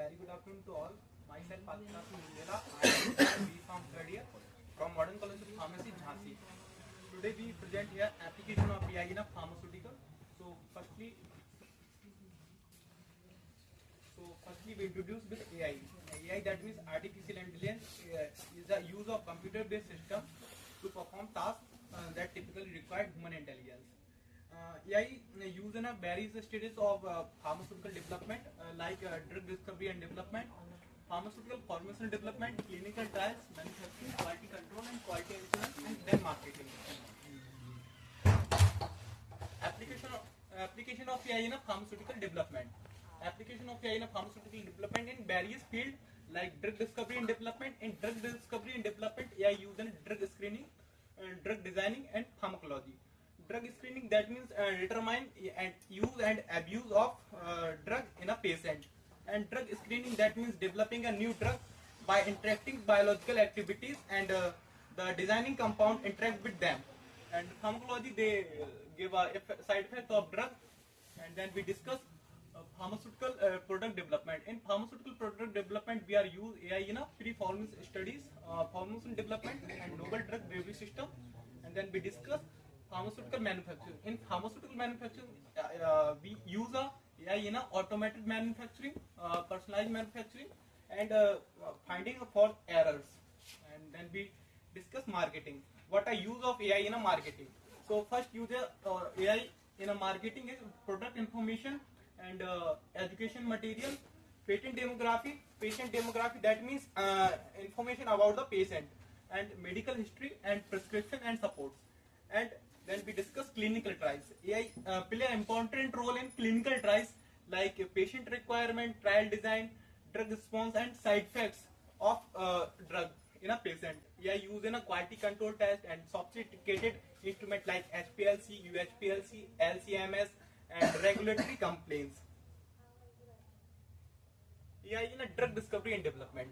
Very good afternoon to all. Myself Aditya Mundela. I am B.Pharm third year from Modern College of Pharmacy, Jhansi. Today we present here application of AI in a pharmaceutical. So firstly we introduce with AI. AI, that means artificial intelligence, is the use of computer-based system to perform tasks that typically require human intelligence. AI used in a various stages of pharmaceutical development, like drug discovery and development, pharmaceutical formulation development, clinical trials, manufacturing, quality control and quality assurance, and then marketing. Application of AI in a pharmaceutical development. Application of AI in a pharmaceutical development in various fields like drug discovery and development. In drug discovery and development, AI used in drug screening, drug designing, and pharmacology. Drug screening, that means determine and use and abuse of drug in a patient. And drug screening, that means developing a new drug by interacting biological activities and the designing compound interact with them. And pharmacology, they give a side effect of drug. And then we discuss pharmaceutical product development. In pharmaceutical product development, we are use AI in a pre-formulation studies, formulation development, and novel drug delivery system. And then we discuss pharmaceutical manufacturing. In pharmaceutical manufacturing, we use AI in automated manufacturing, personalized manufacturing, and finding for errors. And then we discuss marketing. What are use of AI in a marketing? So first use AI in a marketing is product information and education material, patient demography. Patient demography, that means information about the patient, and medical history and prescription and supports. And then we discuss clinical trials. AI play an important role in clinical trials like patient requirement, trial design, drug response, and side effects of drug in a patient. AI used in a quality control test and sophisticated instrument like HPLC, UHPLC, LCMS, and regulatory complaints. AI in a drug discovery and development.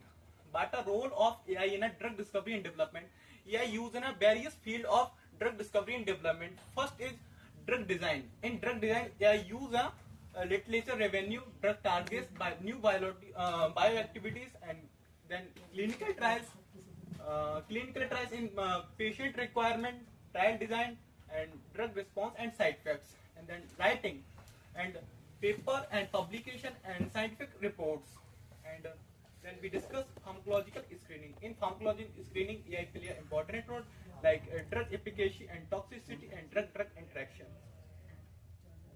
What a role of AI in a drug discovery and development? AI used in a various field of drug discovery and development. First is drug design. In drug design, AI use a literature revenue, drug targets, by new bioactivities, and then clinical trials. Clinical trials in patient requirement, trial design, and drug response and side effects. And then writing and paper and publication and scientific reports. And then we discuss pharmacological screening. In pharmacological screening, AI play an important role like drug efficacy and toxicity and drug-drug interaction.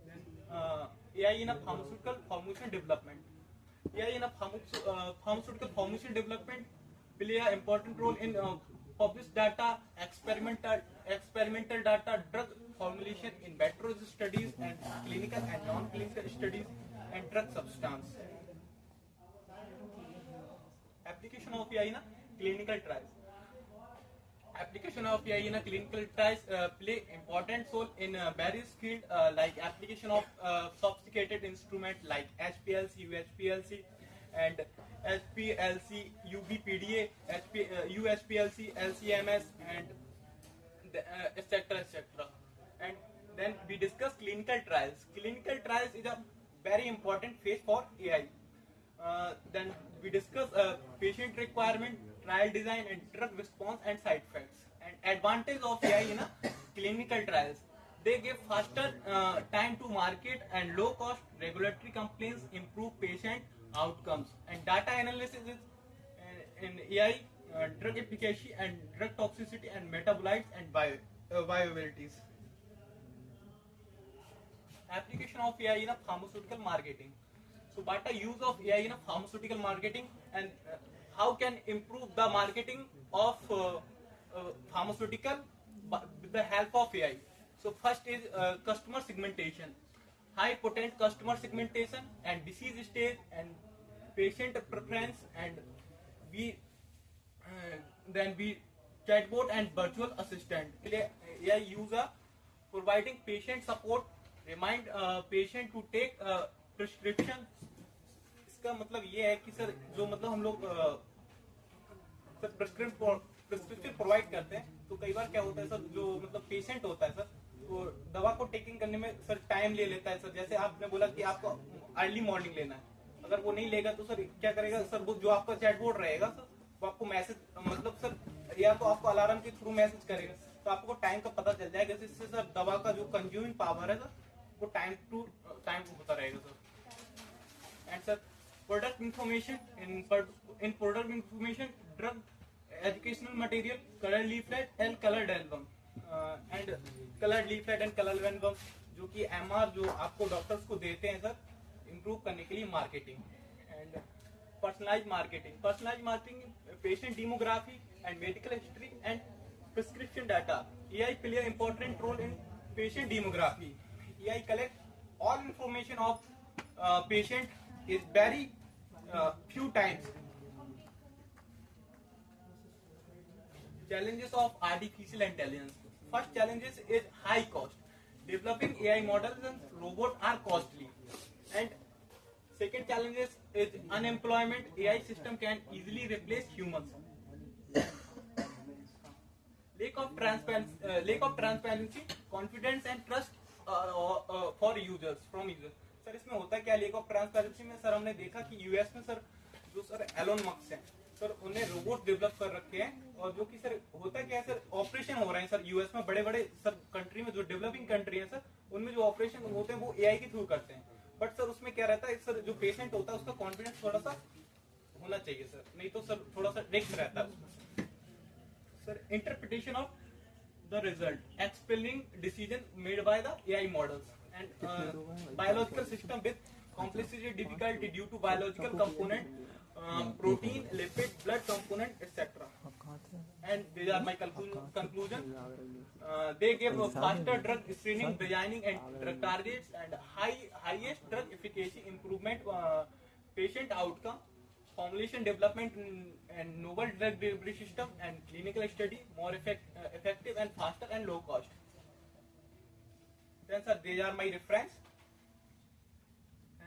Then AI in a pharmaceutical formulation development. AI in a pharmaceutical formulation development play an important role in published data, experimental data, drug formulation in vitro studies, and clinical and non-clinical studies, and drug substance. Application of AI in a clinical trials. Application of AI in a clinical trials play important role in various fields like application of sophisticated instrument like HPLC, UHPLC, and SPLC, UBPDA, USPLC, LCMS, and etc. etc. And then we discuss clinical trials. Clinical trials is a very important phase for AI. Then we discuss patient requirement, trial design, and drug response and side effects. And advantage of AI in a clinical trials: they give faster time to market and low cost regulatory complaints, improve patient outcomes. And data analysis is in AI, drug efficacy and drug toxicity and metabolites and viabilities. Application of AI in a pharmaceutical marketing. So what are use of AI in a pharmaceutical marketing, and how can improve the marketing of pharmaceutical with the help of AI? So first is customer segmentation, high potent customer segmentation, and disease stage and patient preference. And then we chatbot and virtual assistant. AI use providing patient support, remind patient to take prescription. इसका मतलब ये है कि sir जो मतलब हम लोग sir prescription provide करते हैं, तो कई बार क्या होता है सर, जो मतलब पेशेंट होता है सर, तो दवा को टेकिंग करने में सर टाइम ले लेता है सर. जैसे आपने बोला कि आपको अर्ली मॉर्निंग लेना है, अगर वो नहीं लेगा तो सर क्या करेगा सर, वो जो आपका चैटबॉट रहेगा सर वो आपको मैसेज मतलब सर या तो आपको अलार्म के थ्रू मैसेज करेगा, तो आपको टाइम का पता चल जाएगा, जिससे सर दवा का जो कंज्यूमिंग पावर है सर वो टाइम टू टाइम होता रहेगा sir. And sir product information, in product information drug educational material, colored leaflet and colored album and colored leaflet and colored album जो कि MR जो आपको डॉक्टर्स को देते हैं सर इम्प्रूव करने के लिए marketing. And personalize marketing patient demography and medical history and prescription data. AI play an important role in patient demography. AI collect all information of patient is very few times. Challenges of artificial intelligence. First challenges is high cost. Developing AI models and robots are costly. And second challenges is unemployment. AI system can easily replace humans. Lack of transparency, confidence and trust for users from users. Sir इसमें होता क्या, lake of transparency में sir हमने देखा कि US में sir जो sir Elon Musk हैं सर उन्हें रोबोट डेवलप कर रखे हैं, और जो कि सर होता क्या है सर ऑपरेशन हो रहे हैं सर यूएस में बड़े बड़े सर कंट्री में, जो डेवलपिंग कंट्री है सर उनमें जो ऑपरेशन होते हैं वो एआई के थ्रू करते हैं। बट सर उसमें क्या रहता है सर, जो पेशेंट होता है उसका कॉन्फिडेंस थोड़ा सा होना चाहिए सर, नहीं तो सर थोड़ा सा रिस्क रहता है उसमें। Sir interpretation of the result, explaining decision made by the AI models and biological system with complexity difficulty due to biological component, protein, lipid, blood component, etc. And these are my conclusion. They give faster drug screening, designing and drug targets, and highest drug efficacy improvement, patient outcome, formulation development and novel drug delivery system, and clinical study more effective and faster and low cost. Then sir, these are my reference.